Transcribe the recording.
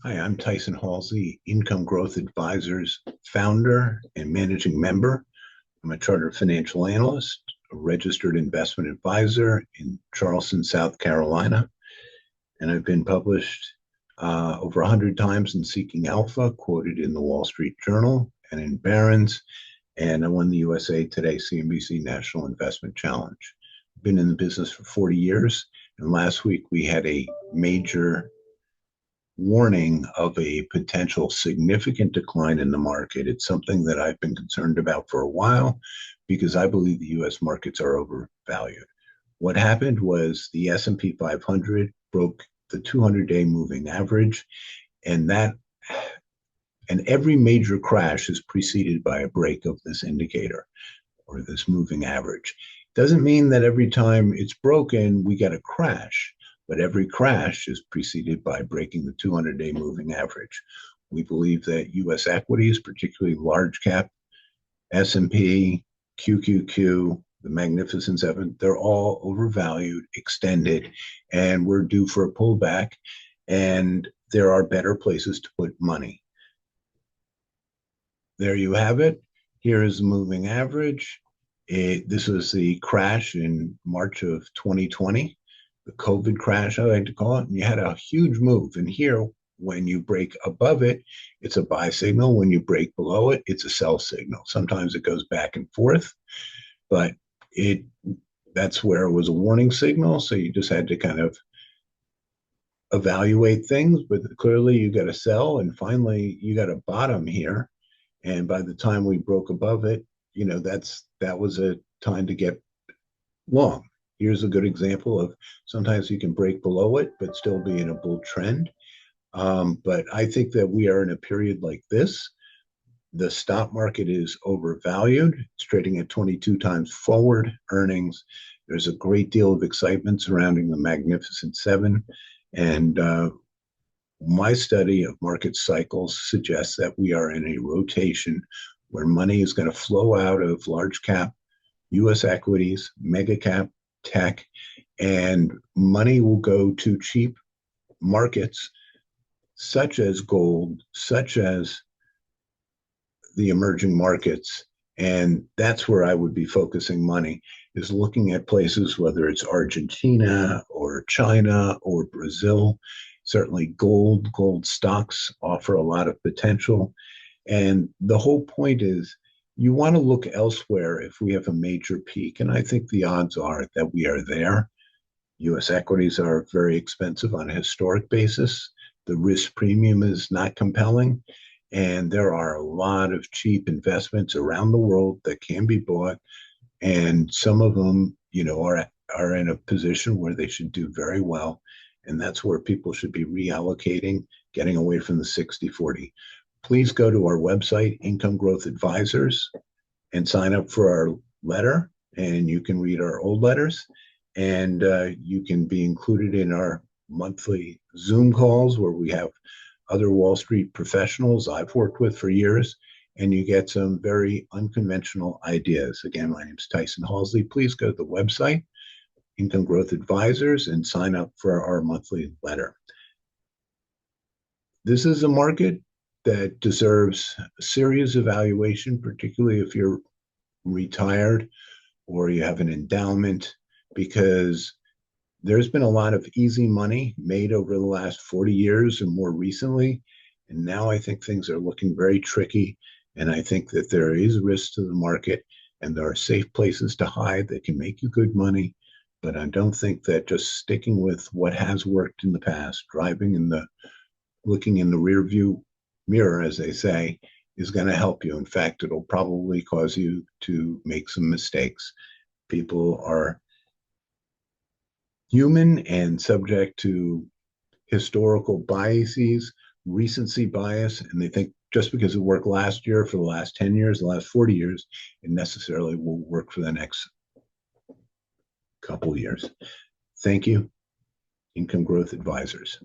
Hi, I'm Tyson Halsey, Income Growth Advisors founder and managing member. I'm a chartered financial analyst, a registered investment advisor in Charleston, South Carolina, and I've been published over 100 times in Seeking Alpha, quoted in the Wall Street Journal and in Barron's, and I won the USA Today CNBC National Investment Challenge. I've been in the business for 40 years, and last week we had a major warning of a potential significant decline in the market. It's something that I've been concerned about for a while because I believe the US markets are overvalued. What happened was the S&P 500 broke the 200-day moving average, and every major crash is preceded by a break of this indicator or this moving average. Doesn't mean that every time it's broken, we get a crash, but every crash is preceded by breaking the 200-day moving average. We believe that U.S. equities, particularly large cap, S&P, QQQ, the Magnificent Seven, they're all overvalued, extended, and we're due for a pullback, and there are better places to put money. There you have it. Here is the moving average. This was the crash in March of 2020, the COVID crash, I like to call it. And you had a huge move. And here, when you break above it, it's a buy signal. When you break below it, it's a sell signal. Sometimes it goes back and forth, but that's where it was a warning signal. So you just had to kind of evaluate things, but clearly you got to sell. And finally, you got a bottom here. And by the time we broke above it, that was a time to get long. Here's a good example of sometimes you can break below it, but still be in a bull trend. But I think that we are in a period like this. The stock market is overvalued. It's trading at 22 times forward earnings. There's a great deal of excitement surrounding the Magnificent Seven. And my study of market cycles suggests that we are in a rotation where money is going to flow out of large cap US equities, mega cap, tech, and money will go to cheap markets such as gold, such as the emerging markets. And that's where I would be focusing money, is looking at places, whether it's Argentina or China or Brazil. Certainly gold stocks offer a lot of potential. And the whole point is you want to look elsewhere if we have a major peak. And I think the odds are that we are there. US equities are very expensive on a historic basis. The risk premium is not compelling. And there are a lot of cheap investments around the world that can be bought. And some of them, are in a position where they should do very well. And that's where people should be reallocating, getting away from the 60-40. Please go to our website, Income Growth Advisors, and sign up for our letter. And you can read our old letters, and you can be included in our monthly Zoom calls where we have other Wall Street professionals I've worked with for years, and you get some very unconventional ideas. Again, my name is Tyson Halsey. Please go to the website, Income Growth Advisors, and sign up for our monthly letter. This is a market that deserves a serious evaluation, particularly if you're retired or you have an endowment, because there's been a lot of easy money made over the last 40 years and more recently. And now I think things are looking very tricky. And I think that there is risk to the market, and there are safe places to hide that can make you good money. But I don't think that just sticking with what has worked in the past, looking in the rear view mirror, as they say, is going to help you. In fact, it'll probably cause you to make some mistakes. People are human and subject to historical biases, recency bias, and they think just because it worked last year, for the last 10 years, the last 40 years, it necessarily will work for the next couple of years. Thank you, Income Growth Advisors.